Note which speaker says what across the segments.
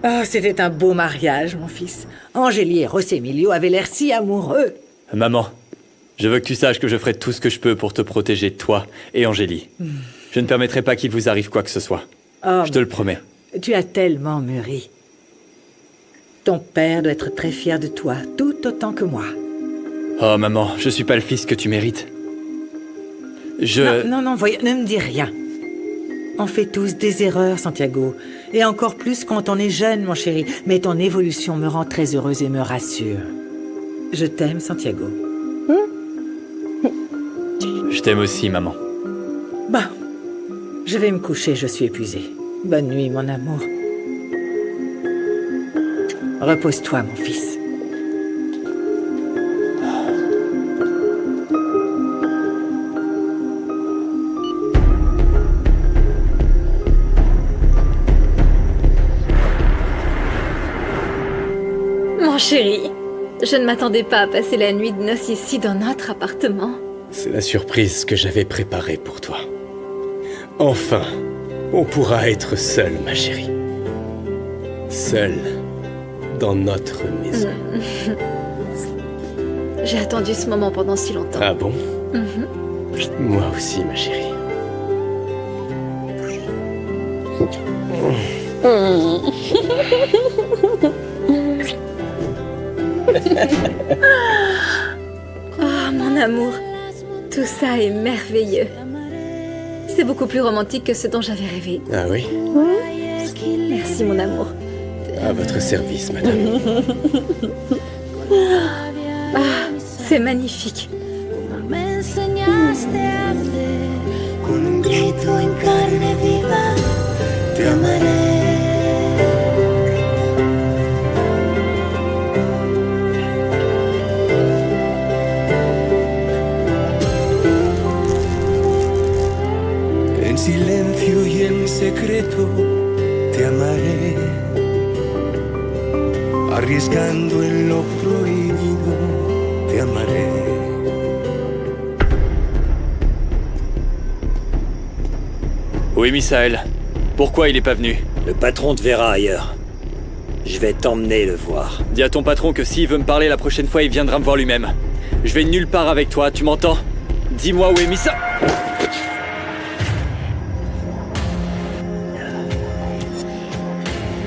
Speaker 1: Oh, c'était un beau mariage, mon fils. Angélie et José Emilio avaient l'air si amoureux.
Speaker 2: Maman, je veux que tu saches que je ferai tout ce que je peux pour te protéger, toi et Angélie. Je ne permettrai pas qu'il vous arrive quoi que ce soit.
Speaker 1: Oh,
Speaker 2: Je te le promets.
Speaker 1: tu as tellement mûri. Ton père doit être très fier de toi, tout autant que moi.
Speaker 2: Oh, maman, je suis pas le fils que tu mérites.
Speaker 1: Non, voyons, ne me dis rien. On fait tous des erreurs, Santiago. Et encore plus quand on est jeune, mon chéri. Mais ton évolution me rend très heureuse et me rassure. Je t'aime, Santiago.
Speaker 2: Je t'aime aussi, maman.
Speaker 1: Bah, je vais me coucher, je suis épuisée. Bonne nuit, mon amour. Repose-toi, mon fils.
Speaker 3: Mon chéri, je ne m'attendais pas à passer la nuit de noces ici dans notre appartement.
Speaker 4: C'est la surprise que j'avais préparée pour toi. Enfin, on pourra être seul, ma chérie. Seul dans notre maison.
Speaker 3: J'ai attendu ce moment pendant si longtemps.
Speaker 4: Ah bon? Moi aussi, ma chérie.
Speaker 3: Oh, mon amour, tout ça est merveilleux. C'est beaucoup plus romantique que ce dont j'avais rêvé.
Speaker 4: Ah oui?
Speaker 3: Merci, mon amour.
Speaker 4: À votre service, madame.
Speaker 3: Ah, c'est magnifique.
Speaker 5: Me enseñaste a hacer con un grito en carne viva, te amaré. En silencio y en secreto te amaré, arriesgando en lo prohibido te amaré.
Speaker 2: Oui, Misaël. Pourquoi il est pas venu?
Speaker 6: Le patron te verra ailleurs. Je vais t'emmener le voir.
Speaker 2: Dis à ton patron que s'il veut me parler la prochaine fois, il viendra me voir lui-même. Je vais nulle part avec toi, tu m'entends? Dis-moi où est Misa...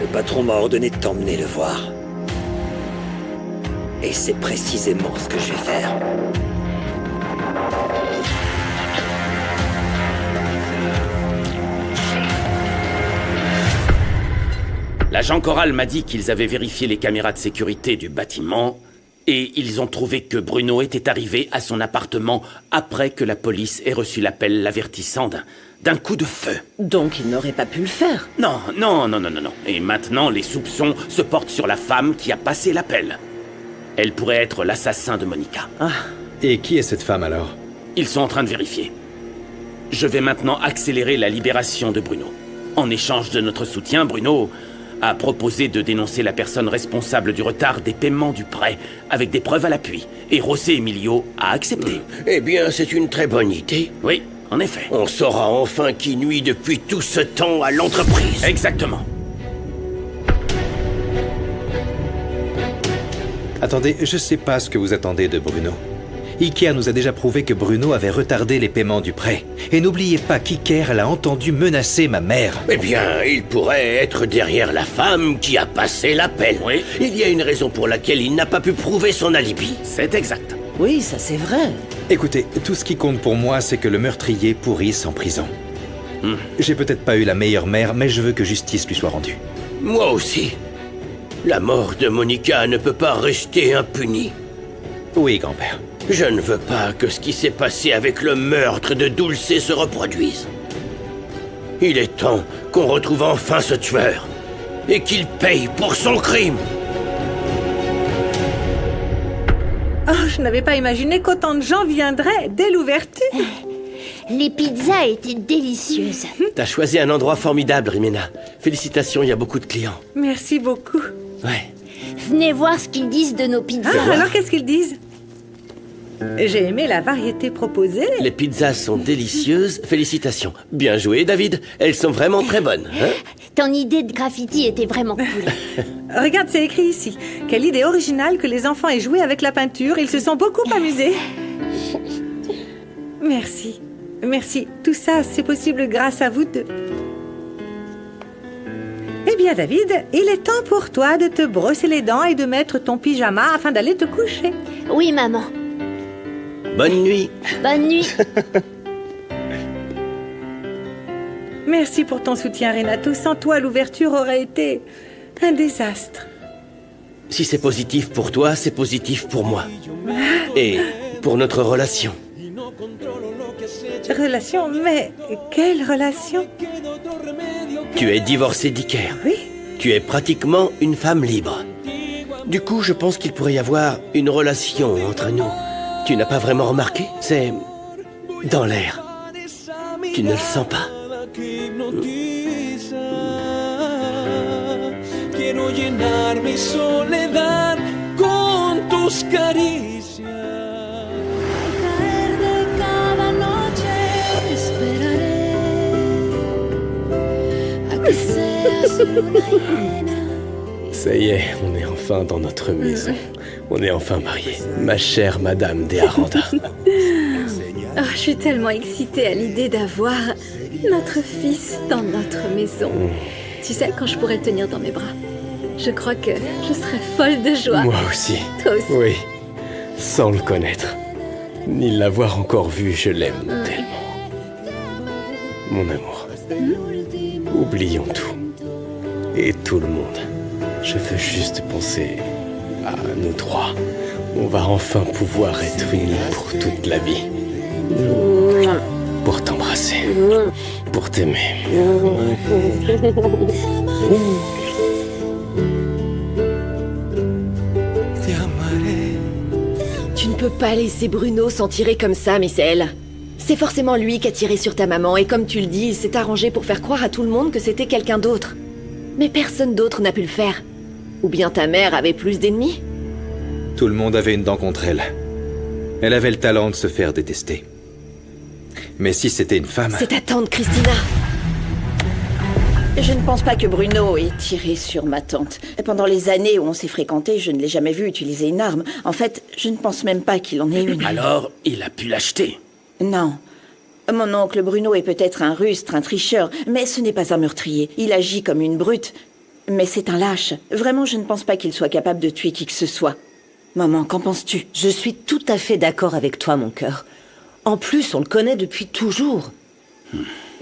Speaker 6: Le patron m'a ordonné de t'emmener le voir. Et c'est précisément ce que je vais faire.
Speaker 7: L'agent Corral m'a dit qu'ils avaient vérifié les caméras de sécurité du bâtiment et ils ont trouvé que Bruno était arrivé à son appartement après que la police ait reçu l'appel l'avertissant d'un coup de feu.
Speaker 8: Donc il n'aurait pas pu le faire.
Speaker 7: Non. Et maintenant, les soupçons se portent sur la femme qui a passé l'appel. Elle pourrait être l'assassin de Monica.
Speaker 8: Ah.
Speaker 4: Et qui est cette femme alors?
Speaker 7: Ils sont en train de vérifier. Je vais maintenant accélérer la libération de Bruno. En échange de notre soutien, Bruno a proposé de dénoncer la personne responsable du retard des paiements du prêt avec des preuves à l'appui. Et José Emilio a accepté.
Speaker 9: Eh bien, c'est une très bonne idée.
Speaker 7: Oui, en effet.
Speaker 9: On saura enfin qui nuit depuis tout ce temps à l'entreprise.
Speaker 7: Exactement.
Speaker 10: Attendez, je sais pas ce que vous attendez de Bruno. Iker nous a déjà prouvé que Bruno avait retardé les paiements du prêt. Et n'oubliez pas qu'Iker l'a entendu menacer ma mère.
Speaker 9: Eh bien, il pourrait être derrière la femme qui a passé l'appel.
Speaker 7: Oui.
Speaker 9: Il y a une raison pour laquelle il n'a pas pu prouver son alibi.
Speaker 7: C'est exact.
Speaker 8: Oui, ça c'est vrai.
Speaker 10: Écoutez, tout ce qui compte pour moi, c'est que le meurtrier pourrisse en prison. J'ai peut-être pas eu la meilleure mère, mais je veux que justice lui soit rendue.
Speaker 9: Moi aussi. La mort de Monica ne peut pas rester impunie.
Speaker 10: Oui, grand-père.
Speaker 9: Je ne veux pas que ce qui s'est passé avec le meurtre de Dulce se reproduise. Il est temps qu'on retrouve enfin ce tueur et qu'il paye pour son crime.
Speaker 1: Oh, je n'avais pas imaginé qu'autant de gens viendraient dès l'ouverture.
Speaker 5: Les pizzas étaient délicieuses.
Speaker 4: T'as choisi un endroit formidable, Rimena. Félicitations, il y a beaucoup de clients.
Speaker 1: Merci beaucoup.
Speaker 4: Ouais.
Speaker 5: Venez voir ce qu'ils disent de nos pizzas.
Speaker 1: Ah, alors qu'est-ce qu'ils disent? J'ai aimé la variété proposée.
Speaker 4: Les pizzas sont délicieuses. Félicitations. Bien joué, David. Elles sont vraiment très bonnes. Hein?
Speaker 11: Ton idée de graffiti était vraiment cool.
Speaker 1: Regarde, c'est écrit ici. Quelle idée originale que les enfants aient joué avec la peinture. Ils se sont beaucoup amusés. Merci. Merci. Tout ça, c'est possible grâce à vous deux. Eh bien, David, il est temps pour toi de te brosser les dents et de mettre ton pyjama afin d'aller te coucher.
Speaker 11: Oui, maman.
Speaker 9: Bonne nuit.
Speaker 11: Bonne nuit.
Speaker 1: Merci pour ton soutien, Renato. Sans toi, l'ouverture aurait été un désastre.
Speaker 9: Si c'est positif pour toi, c'est positif pour moi. Et pour notre relation.
Speaker 1: Relation? Mais quelle relation?
Speaker 9: Tu es divorcée d'Iker.
Speaker 1: Oui.
Speaker 9: Tu es pratiquement une femme libre. Du coup, je pense qu'il pourrait y avoir une relation entre nous. Tu n'as pas vraiment remarqué? C'est dans l'air. Tu ne le sens pas?
Speaker 5: Quiero llenar mi soledad con tus caricias. Caer de cada noche esperaré a que seas luna llena.
Speaker 4: Ça y est, on est enfin dans notre maison. On est enfin mariés. Ma chère Madame de Aranda.
Speaker 3: Oh, je suis tellement excitée à l'idée d'avoir notre fils dans notre maison. Tu sais, quand je pourrai le tenir dans mes bras, je crois que je serai folle de joie.
Speaker 4: Moi aussi.
Speaker 3: Toi aussi.
Speaker 4: Oui, sans le connaître. Ni l'avoir encore vu, je l'aime tellement. Mon amour, oublions tout. Et tout le monde. Je veux juste penser à nous trois. On va enfin pouvoir être unis pour toute la vie. Pour t'embrasser. Pour t'aimer.
Speaker 8: Tu ne peux pas laisser Bruno s'en tirer comme ça, Misaël. C'est forcément lui qui a tiré sur ta maman, et comme tu le dis, il s'est arrangé pour faire croire à tout le monde que c'était quelqu'un d'autre. Mais personne d'autre n'a pu le faire. Ou bien ta mère avait plus d'ennemis?
Speaker 10: Tout le monde avait une dent contre elle. Elle avait le talent de se faire détester. Mais si c'était une femme...
Speaker 8: C'est ta tante, Christina.
Speaker 12: Je ne pense pas que Bruno ait tiré sur ma tante. Pendant les années où on s'est fréquentés, je ne l'ai jamais vu utiliser une arme. En fait, je ne pense même pas qu'il en ait une.
Speaker 7: Alors, il a pu l'acheter?
Speaker 12: Non. Mon oncle Bruno est peut-être un rustre, un tricheur, mais ce n'est pas un meurtrier. Il agit comme une brute. Mais c'est un lâche. Vraiment, je ne pense pas qu'il soit capable de tuer qui que ce soit. Maman, qu'en penses-tu?
Speaker 8: Je suis tout à fait d'accord avec toi, mon cœur. En plus, on le connaît depuis toujours.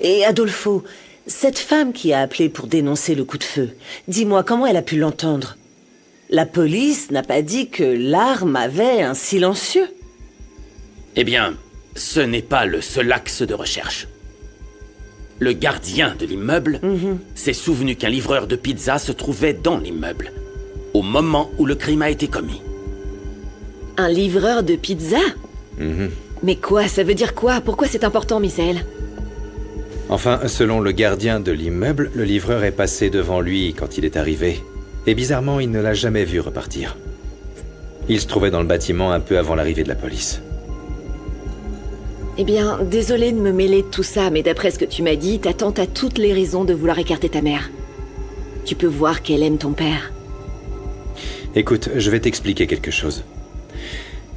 Speaker 8: Et Adolfo, cette femme qui a appelé pour dénoncer le coup de feu, dis-moi comment elle a pu l'entendre? La police n'a pas dit que l'arme avait un silencieux.
Speaker 7: Eh bien, ce n'est pas le seul axe de recherche. Le gardien de l'immeuble s'est souvenu qu'un livreur de pizza se trouvait dans l'immeuble, au moment où le crime a été commis.
Speaker 8: Un livreur de pizza? Mais quoi? Ça veut dire quoi? Pourquoi c'est important, Misaël?
Speaker 10: Enfin, selon le gardien de l'immeuble, le livreur est passé devant lui quand il est arrivé. Et bizarrement, il ne l'a jamais vu repartir. Il se trouvait dans le bâtiment un peu avant l'arrivée de la police.
Speaker 8: Eh bien, désolée de me mêler de tout ça, mais d'après ce que tu m'as dit, ta tante a toutes les raisons de vouloir écarter ta mère. Tu peux voir qu'elle aime ton père.
Speaker 10: Écoute, je vais t'expliquer quelque chose.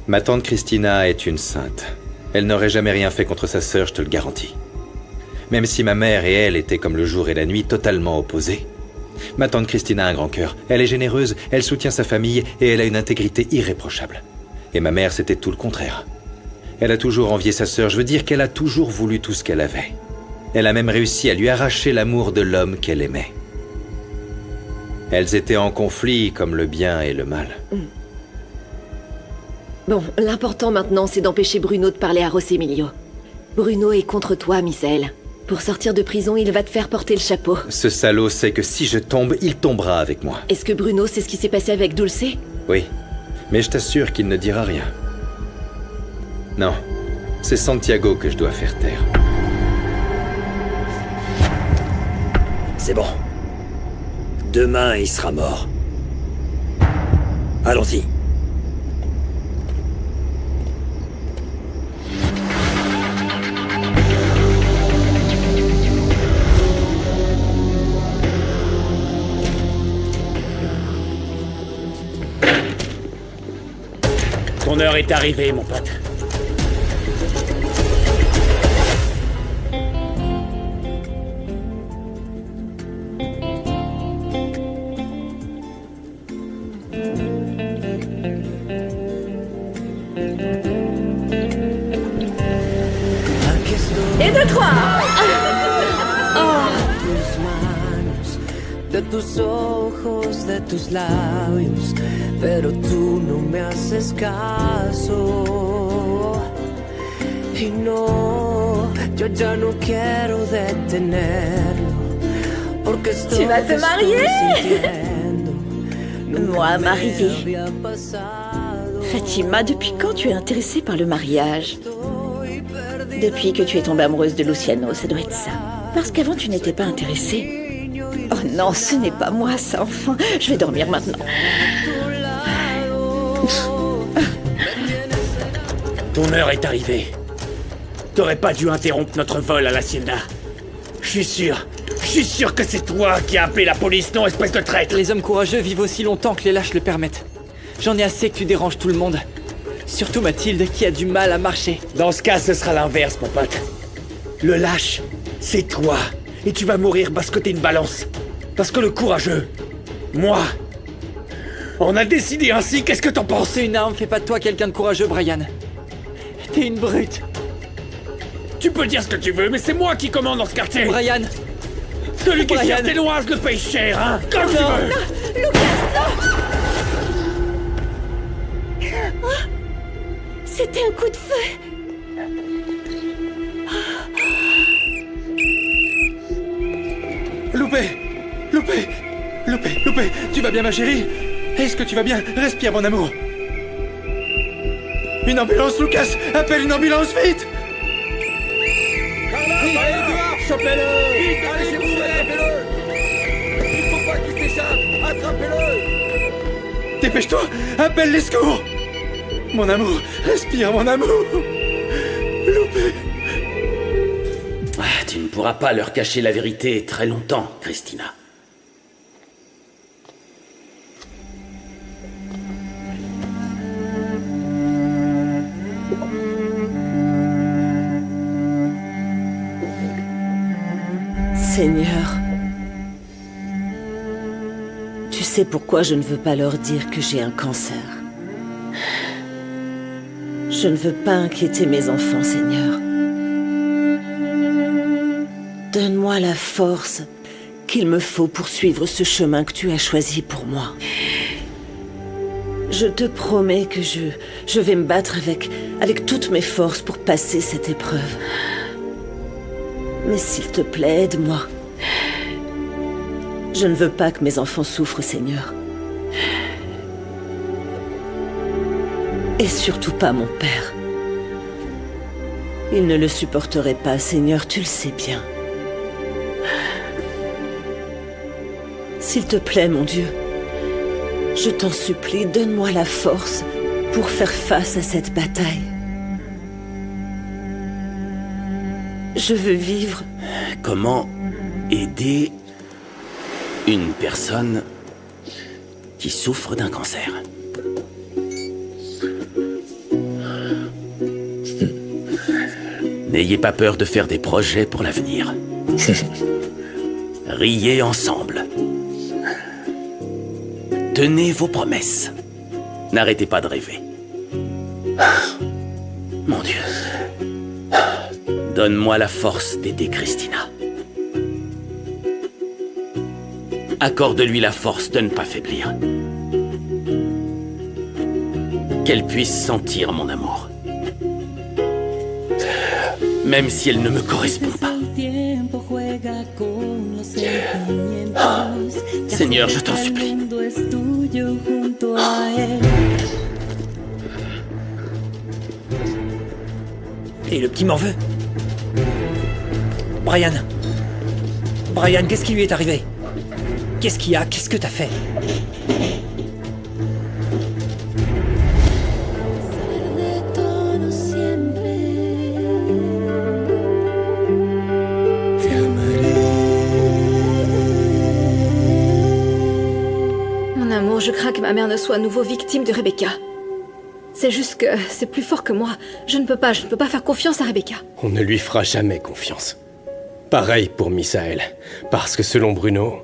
Speaker 10: Ma tante Christina est une sainte. Elle n'aurait jamais rien fait contre sa sœur, je te le garantis. Même si ma mère et elle étaient comme le jour et la nuit, totalement opposées. Ma tante Christina a un grand cœur. Elle est généreuse, elle soutient sa famille et elle a une intégrité irréprochable. Et ma mère, c'était tout le contraire. Elle a toujours envié sa sœur, je veux dire qu'elle a toujours voulu tout ce qu'elle avait. Elle a même réussi à lui arracher l'amour de l'homme qu'elle aimait. Elles étaient en conflit comme le bien et le mal.
Speaker 8: Bon, l'important maintenant, c'est d'empêcher Bruno de parler à Rosemilio. Bruno est contre toi, Misaël. Pour sortir de prison, il va te faire porter le chapeau.
Speaker 10: Ce salaud sait que si je tombe, il tombera avec moi.
Speaker 8: Est-ce que Bruno sait ce qui s'est passé avec Dulce?
Speaker 10: Oui, mais je t'assure qu'il ne dira rien. Non, c'est Santiago que je dois faire taire.
Speaker 6: C'est bon. Demain, il sera mort. Allons-y.
Speaker 7: Ton heure est arrivée, mon pote.
Speaker 3: Et de trois.
Speaker 5: De tus ojos, de tus labios, pero tú no me haces caso. Y no, yo ya no quiero detenerlo, porque estoy
Speaker 12: Tu vas te marier? Moi, mariée. Fatima, depuis quand tu es intéressée par le mariage? Depuis que tu es tombée amoureuse de Luciano, ça doit être ça. Parce qu'avant, tu n'étais pas intéressée. Oh non, ce n'est pas moi, ça, enfin. Je vais dormir maintenant.
Speaker 7: Ton heure est arrivée. T'aurais pas dû interrompre notre vol à l'Hacienda. Je suis sûr que c'est toi qui as appelé la police, non, espèce de traître.
Speaker 2: Les hommes courageux vivent aussi longtemps que les lâches le permettent. J'en ai assez que tu déranges tout le monde. Surtout Mathilde, qui a du mal à marcher.
Speaker 7: Dans ce cas, ce sera l'inverse, mon pote. Le lâche, c'est toi. Et tu vas mourir parce que t'es une balance. Parce que le courageux, moi, on a décidé ainsi, qu'est-ce que t'en penses?
Speaker 2: C'est une arme, fais pas de toi quelqu'un de courageux, Brian. T'es une brute.
Speaker 7: Tu peux dire ce que tu veux, mais c'est moi qui commande dans ce quartier.
Speaker 2: Brian.
Speaker 7: Celui qui
Speaker 2: Brian.
Speaker 7: cherche tes noises le paye cher, hein. Comme tu veux.
Speaker 12: Non, Lucas, non. Oh, c'était un coup de feu.
Speaker 10: Loupé, tu vas bien ma chérie? Est-ce que tu vas bien? Respire mon amour. Une ambulance, Lucas! Appelle une ambulance, vite!
Speaker 13: Chopez-le! Vite, allez chez vous, attrapez-le! Il faut pas qu'il s'échappe! Attrapez-le!
Speaker 10: Dépêche-toi! Appelle les secours! Mon amour, respire mon amour! Loupé!
Speaker 7: Tu ne pourras pas leur cacher la vérité très longtemps, Christina.
Speaker 8: Seigneur, tu sais pourquoi je ne veux pas leur dire que j'ai un cancer. Je ne veux pas inquiéter mes enfants, Seigneur. Donne-moi la force qu'il me faut pour suivre ce chemin que tu as choisi pour moi. Je te promets que je vais me battre avec toutes mes forces pour passer cette épreuve. Mais s'il te plaît, aide-moi. Je ne veux pas que mes enfants souffrent, Seigneur. Et surtout pas mon père. Il ne le supporterait pas, Seigneur, tu le sais bien. S'il te plaît, mon Dieu, je t'en supplie, donne-moi la force pour faire face à cette bataille. Je veux vivre.
Speaker 7: Comment aider une personne qui souffre d'un cancer? N'ayez pas peur de faire des projets pour l'avenir. Riez ensemble. Tenez vos promesses. N'arrêtez pas de rêver. Mon Dieu. Donne-moi la force d'aider Christina. Accorde-lui la force de ne pas faiblir. Qu'elle puisse sentir mon amour. Même si elle ne me correspond pas. Seigneur, je t'en supplie.
Speaker 6: Et le petit m'en veut. Brian, qu'est-ce qui lui est arrivé? Qu'est-ce qu'il y a? Qu'est-ce que t'as fait?
Speaker 3: Mon amour, je crains que ma mère ne soit à nouveau victime de Rebecca. C'est juste que c'est plus fort que moi. Je ne peux pas faire confiance à Rebecca.
Speaker 9: On ne lui fera jamais confiance. Pareil pour Misaël, parce que selon Bruno,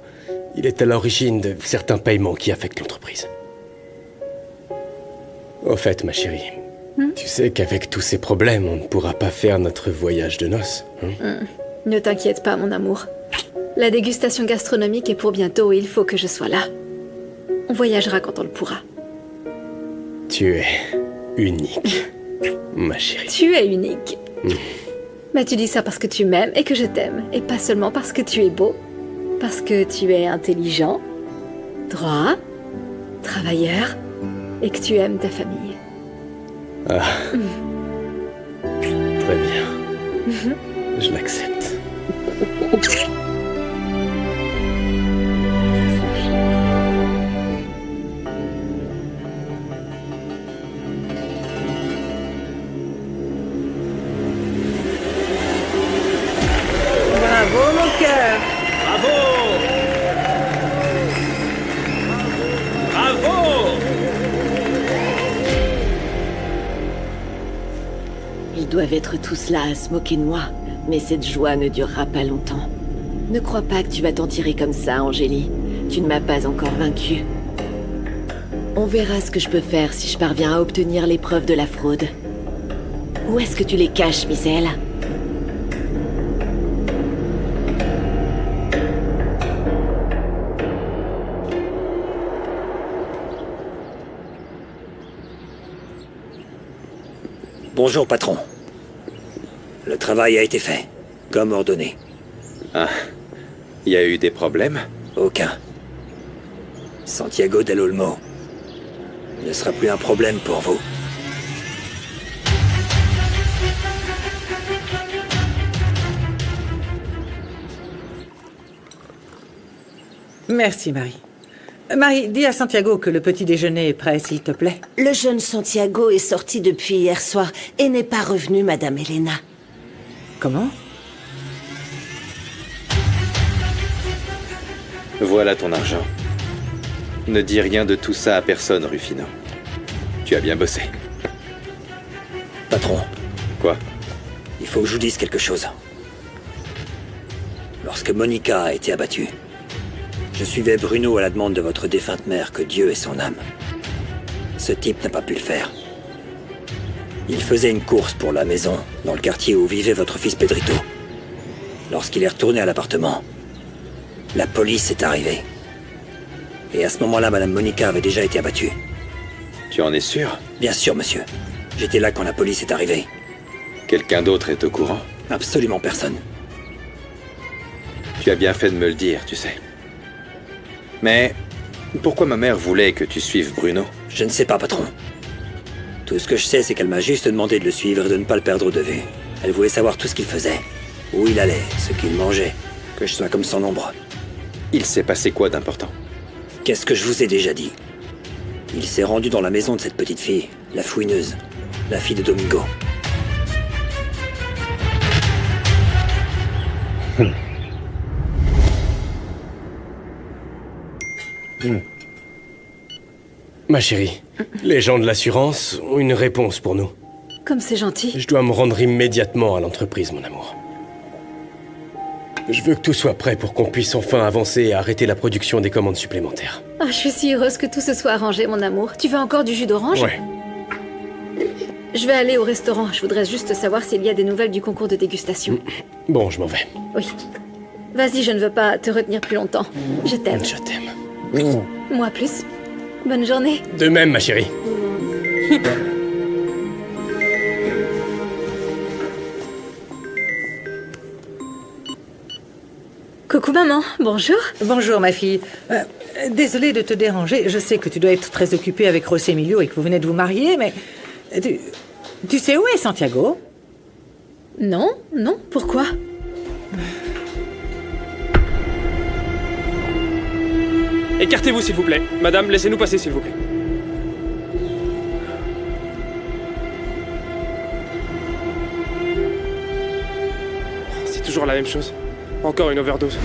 Speaker 9: il est à l'origine de certains paiements qui affectent l'entreprise. Au fait, ma chérie, tu sais qu'avec tous ces problèmes, on ne pourra pas faire notre voyage de noces.
Speaker 3: Ne t'inquiète pas, mon amour. La dégustation gastronomique est pour bientôt et il faut que je sois là. On voyagera quand on le pourra.
Speaker 9: Tu es unique, ma chérie.
Speaker 3: Tu es unique. Mais tu dis ça parce que tu m'aimes et que je t'aime. Et pas seulement parce que tu es beau. Parce que tu es intelligent, droit, travailleur et que tu aimes ta famille.
Speaker 9: Ah. Très bien. Je l'accepte.
Speaker 1: Bravo, mon cœur.
Speaker 7: Bravo! Bravo!
Speaker 8: Ils doivent être tous là à se moquer de moi, mais cette joie ne durera pas longtemps. Ne crois pas que tu vas t'en tirer comme ça, Angélie. Tu ne m'as pas encore vaincue. On verra ce que je peux faire si je parviens à obtenir les preuves de la fraude. Où est-ce que tu les caches, Misaël?
Speaker 6: Bonjour, patron. Le travail a été fait, comme ordonné.
Speaker 10: Ah, il y a eu des problèmes?
Speaker 6: Aucun. Santiago del Olmo ne sera plus un problème pour vous.
Speaker 1: Merci, Marie. Marie, dis à Santiago que le petit déjeuner est prêt, s'il te plaît.
Speaker 8: Le jeune Santiago est sorti depuis hier soir et n'est pas revenu, Madame Elena.
Speaker 1: Comment?
Speaker 10: Voilà ton argent. Ne dis rien de tout ça à personne, Rufino. Tu as bien bossé.
Speaker 6: Patron.
Speaker 10: Quoi?
Speaker 6: Il faut que je vous dise quelque chose. Lorsque Monica a été abattue, je suivais Bruno à la demande de votre défunte mère, que Dieu ait son âme. Ce type n'a pas pu le faire. Il faisait une course pour la maison, dans le quartier où vivait votre fils Pedrito. Lorsqu'il est retourné à l'appartement, la police est arrivée. Et à ce moment-là, Madame Monica avait déjà été abattue.
Speaker 10: Tu en es sûr?
Speaker 6: Bien sûr, monsieur. J'étais là quand la police est arrivée.
Speaker 10: Quelqu'un d'autre est au courant?
Speaker 6: Absolument personne.
Speaker 10: Tu as bien fait de me le dire, tu sais. Mais pourquoi ma mère voulait que tu suives Bruno?
Speaker 6: Je ne sais pas, patron. Tout ce que je sais, c'est qu'elle m'a juste demandé de le suivre et de ne pas le perdre de vue. Elle voulait savoir tout ce qu'il faisait, où il allait, ce qu'il mangeait, que je sois comme son ombre.
Speaker 10: Il s'est passé quoi d'important?
Speaker 6: Qu'est-ce que je vous ai déjà dit? Il s'est rendu dans la maison de cette petite fille, la fouineuse, la fille de Domingo.
Speaker 9: Ma chérie, les gens de l'assurance ont une réponse pour nous.
Speaker 3: Comme c'est gentil.
Speaker 9: Je dois me rendre immédiatement à l'entreprise, mon amour. Je veux que tout soit prêt pour qu'on puisse enfin avancer et arrêter la production des commandes supplémentaires.
Speaker 3: Oh, je suis si heureuse que tout se soit arrangé, mon amour. Tu veux encore du jus d'orange?
Speaker 9: Ouais.
Speaker 3: Je vais aller au restaurant. Je voudrais juste savoir s'il y a des nouvelles du concours de dégustation.
Speaker 9: Bon, je m'en vais.
Speaker 3: Oui. Vas-y, je ne veux pas te retenir plus longtemps. Je t'aime.
Speaker 9: Je t'aime.
Speaker 3: Moi plus. Bonne journée.
Speaker 9: De même, ma chérie.
Speaker 3: Coucou maman, bonjour.
Speaker 1: Bonjour ma fille. Désolée de te déranger, je sais que tu dois être très occupée avec José Emilio et que vous venez de vous marier, mais... Tu sais où est Santiago?
Speaker 3: Non, non, pourquoi?
Speaker 14: Écartez-vous s'il vous plaît. Madame, laissez-nous passer s'il vous plaît. C'est toujours la même chose. Encore une overdose.